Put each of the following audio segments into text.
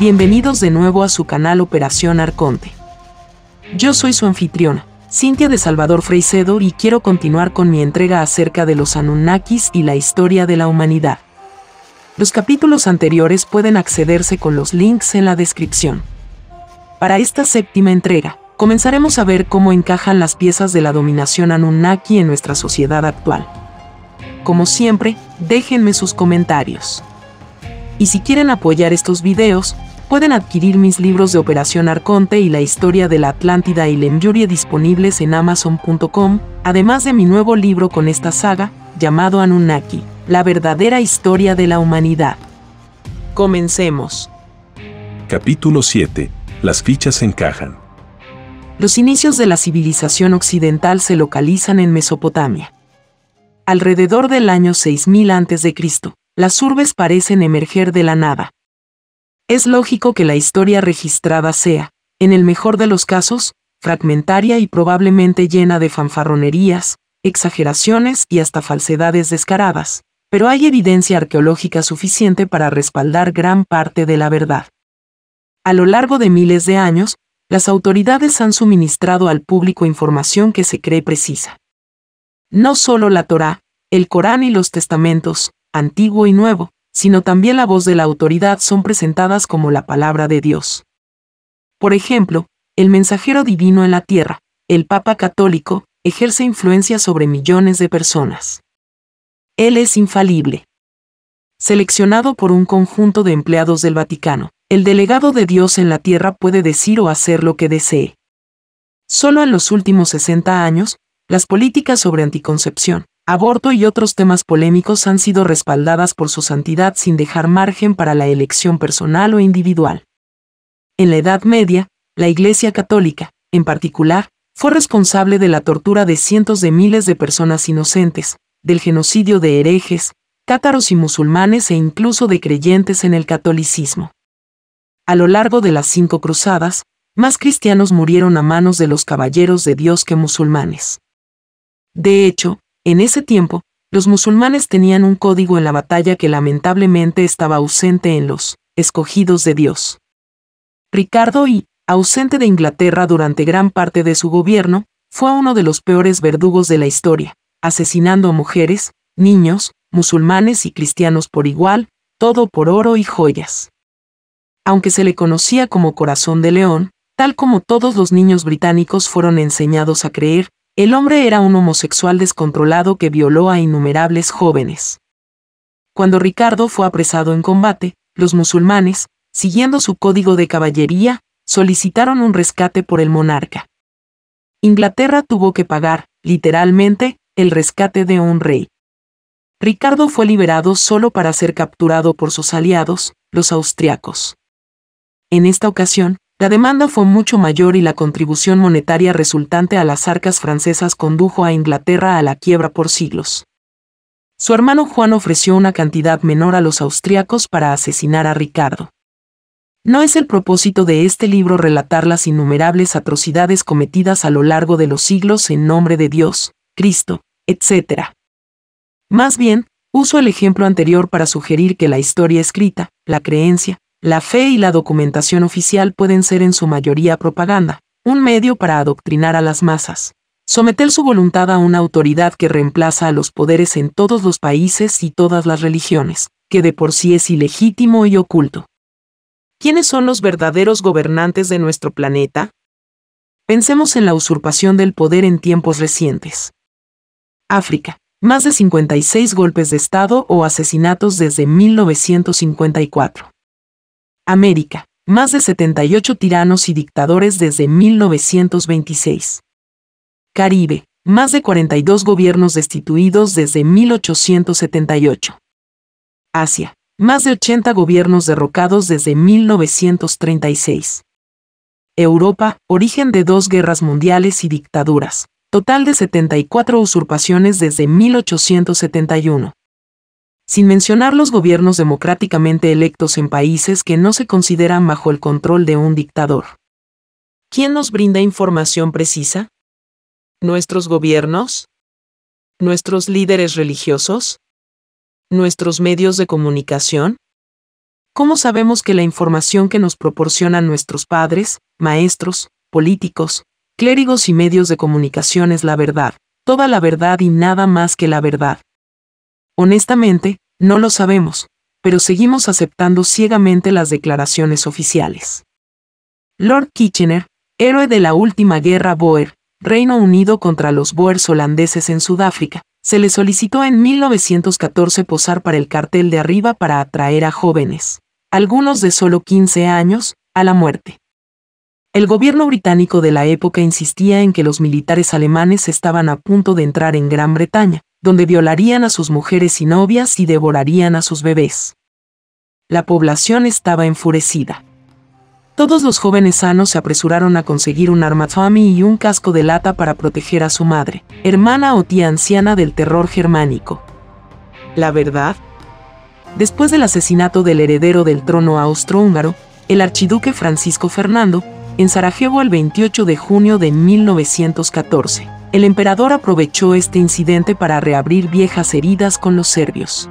Bienvenidos de nuevo a su canal Operación Arconte. Yo soy su anfitriona, Cintia de Salvador Freycedo, y quiero continuar con mi entrega acerca de los Anunnakis y la historia de la humanidad. Los capítulos anteriores pueden accederse con los links en la descripción. Para esta séptima entrega, comenzaremos a ver cómo encajan las piezas de la dominación Anunnaki en nuestra sociedad actual. Como siempre, déjenme sus comentarios. Y si quieren apoyar estos videos, pueden adquirir mis libros de Operación Arconte y la historia de la Atlántida y Lemuria disponibles en Amazon.com, además de mi nuevo libro con esta saga, llamado Anunnaki, la verdadera historia de la humanidad. Comencemos. Capítulo 7. Las fichas encajan. Los inicios de la civilización occidental se localizan en Mesopotamia. Alrededor del año 6000 a.C., las urbes parecen emerger de la nada. Es lógico que la historia registrada sea, en el mejor de los casos, fragmentaria y probablemente llena de fanfarronerías, exageraciones y hasta falsedades descaradas, pero hay evidencia arqueológica suficiente para respaldar gran parte de la verdad. A lo largo de miles de años, las autoridades han suministrado al público información que se cree precisa. No solo la Torá, el Corán y los testamentos, Antiguo y Nuevo, sino también la voz de la autoridad son presentadas como la palabra de Dios. Por ejemplo, el mensajero divino en la tierra, el Papa Católico, ejerce influencia sobre millones de personas. Él es infalible. Seleccionado por un conjunto de empleados del Vaticano, el delegado de Dios en la tierra puede decir o hacer lo que desee. Solo en los últimos 60 años, las políticas sobre anticoncepción, aborto y otros temas polémicos han sido respaldadas por su santidad sin dejar margen para la elección personal o individual. En la Edad Media, la Iglesia Católica, en particular, fue responsable de la tortura de cientos de miles de personas inocentes, del genocidio de herejes, cátaros y musulmanes e incluso de creyentes en el catolicismo. A lo largo de las 5 cruzadas, más cristianos murieron a manos de los caballeros de Dios que musulmanes. De hecho, en ese tiempo, los musulmanes tenían un código en la batalla que lamentablemente estaba ausente en los escogidos de Dios. Ricardo I, ausente de Inglaterra durante gran parte de su gobierno, fue uno de los peores verdugos de la historia, asesinando a mujeres, niños, musulmanes y cristianos por igual, todo por oro y joyas. Aunque se le conocía como Corazón de León, tal como todos los niños británicos fueron enseñados a creer, el hombre era un homosexual descontrolado que violó a innumerables jóvenes. Cuando Ricardo fue apresado en combate, los musulmanes, siguiendo su código de caballería, solicitaron un rescate por el monarca. Inglaterra tuvo que pagar, literalmente, el rescate de un rey. Ricardo fue liberado solo para ser capturado por sus aliados, los austriacos. En esta ocasión, la demanda fue mucho mayor y la contribución monetaria resultante a las arcas francesas condujo a Inglaterra a la quiebra por siglos. Su hermano Juan ofreció una cantidad menor a los austriacos para asesinar a Ricardo. No es el propósito de este libro relatar las innumerables atrocidades cometidas a lo largo de los siglos en nombre de Dios, Cristo, etc. Más bien, uso el ejemplo anterior para sugerir que la historia escrita, la creencia, la fe y la documentación oficial pueden ser en su mayoría propaganda, un medio para adoctrinar a las masas, someter su voluntad a una autoridad que reemplaza a los poderes en todos los países y todas las religiones, que de por sí es ilegítimo y oculto. ¿Quiénes son los verdaderos gobernantes de nuestro planeta? Pensemos en la usurpación del poder en tiempos recientes. África. Más de 56 golpes de Estado o asesinatos desde 1954. América, más de 78 tiranos y dictadores desde 1926. Caribe, más de 42 gobiernos destituidos desde 1878. Asia, más de 80 gobiernos derrocados desde 1936. Europa, origen de 2 guerras mundiales y dictaduras, total de 74 usurpaciones desde 1871. Sin mencionar los gobiernos democráticamente electos en países que no se consideran bajo el control de un dictador. ¿Quién nos brinda información precisa? ¿Nuestros gobiernos? ¿Nuestros líderes religiosos? ¿Nuestros medios de comunicación? ¿Cómo sabemos que la información que nos proporcionan nuestros padres, maestros, políticos, clérigos y medios de comunicación es la verdad, toda la verdad y nada más que la verdad? Honestamente, no lo sabemos, pero seguimos aceptando ciegamente las declaraciones oficiales. Lord Kitchener, héroe de la última guerra Boer, Reino Unido contra los Boers holandeses en Sudáfrica, se le solicitó en 1914 posar para el cartel de arriba para atraer a jóvenes, algunos de solo 15 años, a la muerte. El gobierno británico de la época insistía en que los militares alemanes estaban a punto de entrar en Gran Bretaña, donde violarían a sus mujeres y novias y devorarían a sus bebés. La población estaba enfurecida. Todos los jóvenes sanos se apresuraron a conseguir un arma Tommy y un casco de lata para proteger a su madre, hermana o tía anciana del terror germánico. ¿La verdad? Después del asesinato del heredero del trono austrohúngaro, el archiduque Francisco Fernando, en Sarajevo el 28 de junio de 1914, el emperador aprovechó este incidente para reabrir viejas heridas con los serbios.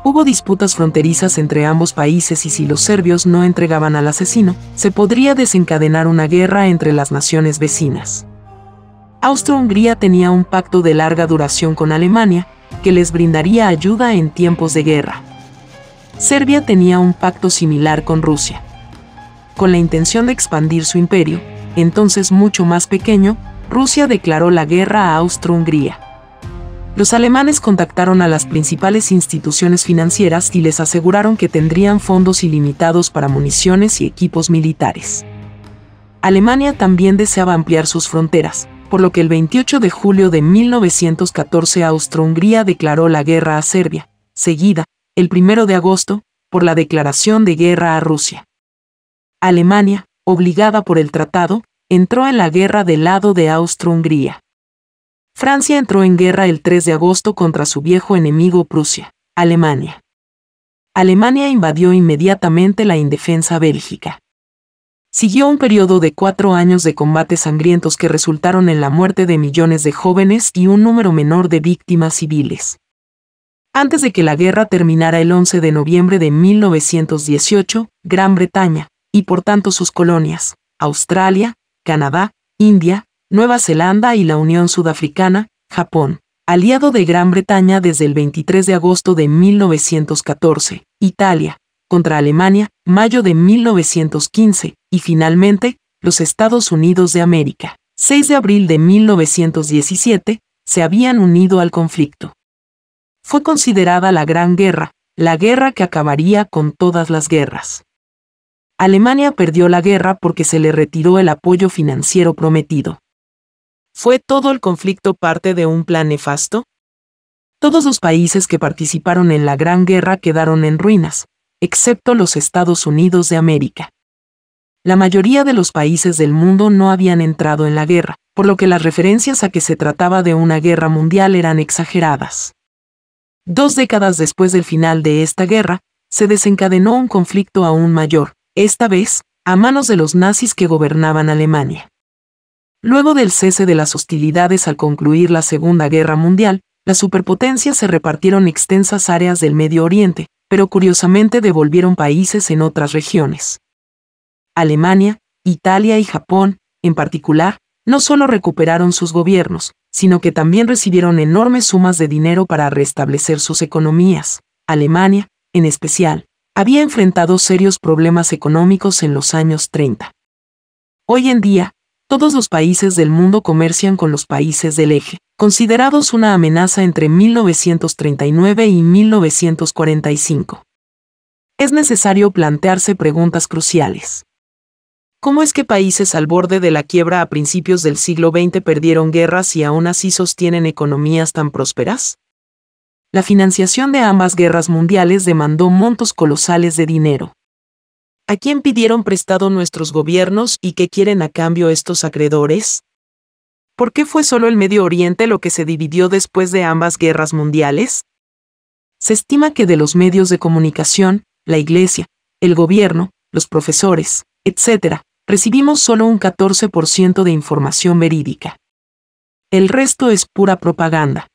Hubo disputas fronterizas entre ambos países y si los serbios no entregaban al asesino, se podría desencadenar una guerra entre las naciones vecinas. Austro-Hungría tenía un pacto de larga duración con Alemania, que les brindaría ayuda en tiempos de guerra. Serbia tenía un pacto similar con Rusia. Con la intención de expandir su imperio, entonces mucho más pequeño, Rusia declaró la guerra a Austro-Hungría. Los alemanes contactaron a las principales instituciones financieras y les aseguraron que tendrían fondos ilimitados para municiones y equipos militares. Alemania también deseaba ampliar sus fronteras, por lo que el 28 de julio de 1914 Austro-Hungría declaró la guerra a Serbia, seguida, el 1 de agosto, por la declaración de guerra a Rusia. Alemania, obligada por el tratado, entró en la guerra del lado de Austro-Hungría. Francia entró en guerra el 3 de agosto contra su viejo enemigo Prusia, Alemania. Alemania invadió inmediatamente la indefensa Bélgica. Siguió un periodo de 4 años de combates sangrientos que resultaron en la muerte de millones de jóvenes y un número menor de víctimas civiles. Antes de que la guerra terminara el 11 de noviembre de 1918, Gran Bretaña, y por tanto sus colonias, Australia, Canadá, India, Nueva Zelanda y la Unión Sudafricana, Japón, aliado de Gran Bretaña desde el 23 de agosto de 1914, Italia, contra Alemania, mayo de 1915, y finalmente, los Estados Unidos de América, 6 de abril de 1917, se habían unido al conflicto. Fue considerada la Gran Guerra, la guerra que acabaría con todas las guerras. Alemania perdió la guerra porque se le retiró el apoyo financiero prometido. ¿Fue todo el conflicto parte de un plan nefasto? Todos los países que participaron en la Gran Guerra quedaron en ruinas, excepto los Estados Unidos de América. La mayoría de los países del mundo no habían entrado en la guerra, por lo que las referencias a que se trataba de una guerra mundial eran exageradas. 2 décadas después del final de esta guerra, se desencadenó un conflicto aún mayor, esta vez, a manos de los nazis que gobernaban Alemania. Luego del cese de las hostilidades al concluir la Segunda Guerra Mundial, las superpotencias se repartieron extensas áreas del Medio Oriente, pero curiosamente devolvieron países en otras regiones. Alemania, Italia y Japón, en particular, no solo recuperaron sus gobiernos, sino que también recibieron enormes sumas de dinero para restablecer sus economías. Alemania, en especial, había enfrentado serios problemas económicos en los años 30. Hoy en día, todos los países del mundo comercian con los países del eje, considerados una amenaza entre 1939 y 1945. Es necesario plantearse preguntas cruciales. ¿Cómo es que países al borde de la quiebra a principios del siglo XX perdieron guerras y aún así sostienen economías tan prósperas? La financiación de ambas guerras mundiales demandó montos colosales de dinero. ¿A quién pidieron prestado nuestros gobiernos y qué quieren a cambio estos acreedores? ¿Por qué fue solo el Medio Oriente lo que se dividió después de ambas guerras mundiales? Se estima que de los medios de comunicación, la Iglesia, el gobierno, los profesores, etc., recibimos solo un 14% de información verídica. El resto es pura propaganda.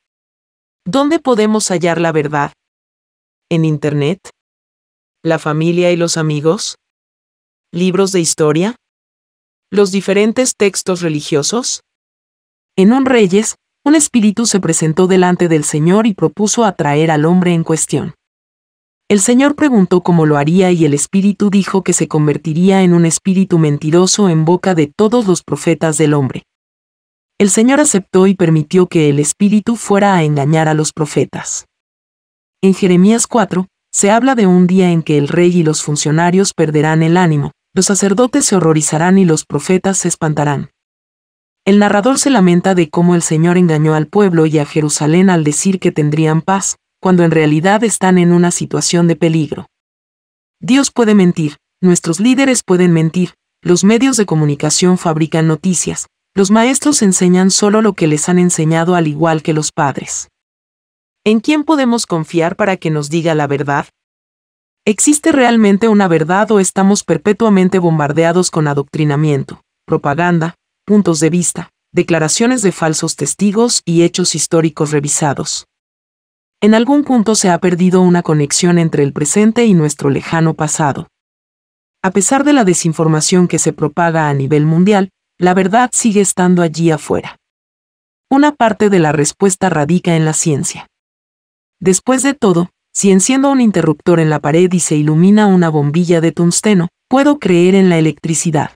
¿Dónde podemos hallar la verdad? ¿En Internet? ¿La familia y los amigos? ¿Libros de historia? ¿Los diferentes textos religiosos? En un Reyes, un espíritu se presentó delante del Señor y propuso atraer al hombre en cuestión. El Señor preguntó cómo lo haría y el espíritu dijo que se convertiría en un espíritu mentiroso en boca de todos los profetas del hombre. El Señor aceptó y permitió que el espíritu fuera a engañar a los profetas. En Jeremías 4, se habla de un día en que el rey y los funcionarios perderán el ánimo, los sacerdotes se horrorizarán y los profetas se espantarán. El narrador se lamenta de cómo el Señor engañó al pueblo y a Jerusalén al decir que tendrían paz, cuando en realidad están en una situación de peligro. Dios puede mentir, nuestros líderes pueden mentir, los medios de comunicación fabrican noticias, los maestros enseñan solo lo que les han enseñado al igual que los padres. ¿En quién podemos confiar para que nos diga la verdad? ¿Existe realmente una verdad o estamos perpetuamente bombardeados con adoctrinamiento, propaganda, puntos de vista, declaraciones de falsos testigos y hechos históricos revisados? En algún punto se ha perdido una conexión entre el presente y nuestro lejano pasado. A pesar de la desinformación que se propaga a nivel mundial, la verdad sigue estando allí afuera. Una parte de la respuesta radica en la ciencia. Después de todo, si enciendo un interruptor en la pared y se ilumina una bombilla de tungsteno, puedo creer en la electricidad.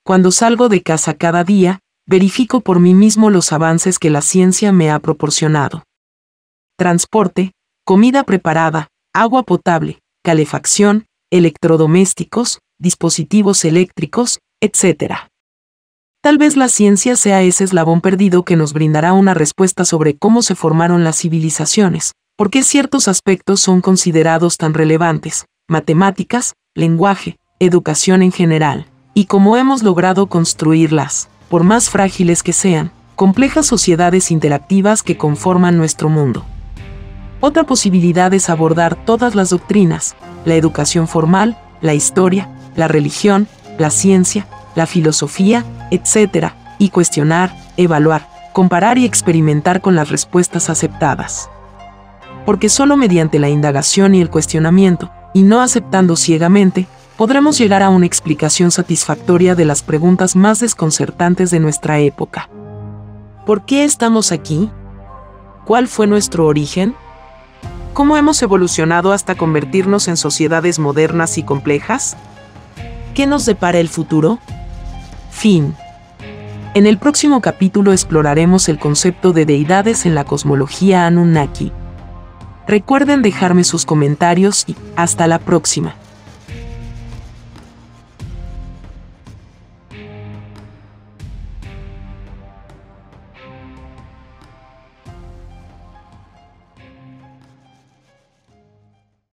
Cuando salgo de casa cada día, verifico por mí mismo los avances que la ciencia me ha proporcionado. Transporte, comida preparada, agua potable, calefacción, electrodomésticos, dispositivos eléctricos, etc. Tal vez la ciencia sea ese eslabón perdido que nos brindará una respuesta sobre cómo se formaron las civilizaciones, por qué ciertos aspectos son considerados tan relevantes, matemáticas, lenguaje, educación en general, y cómo hemos logrado construirlas, por más frágiles que sean, complejas sociedades interactivas que conforman nuestro mundo. Otra posibilidad es abordar todas las doctrinas, la educación formal, la historia, la religión, la ciencia, la filosofía, etc., y cuestionar, evaluar, comparar y experimentar con las respuestas aceptadas. Porque solo mediante la indagación y el cuestionamiento, y no aceptando ciegamente, podremos llegar a una explicación satisfactoria de las preguntas más desconcertantes de nuestra época. ¿Por qué estamos aquí? ¿Cuál fue nuestro origen? ¿Cómo hemos evolucionado hasta convertirnos en sociedades modernas y complejas? ¿Qué nos depara el futuro? Fin. En el próximo capítulo exploraremos el concepto de deidades en la cosmología Anunnaki. Recuerden dejarme sus comentarios y hasta la próxima.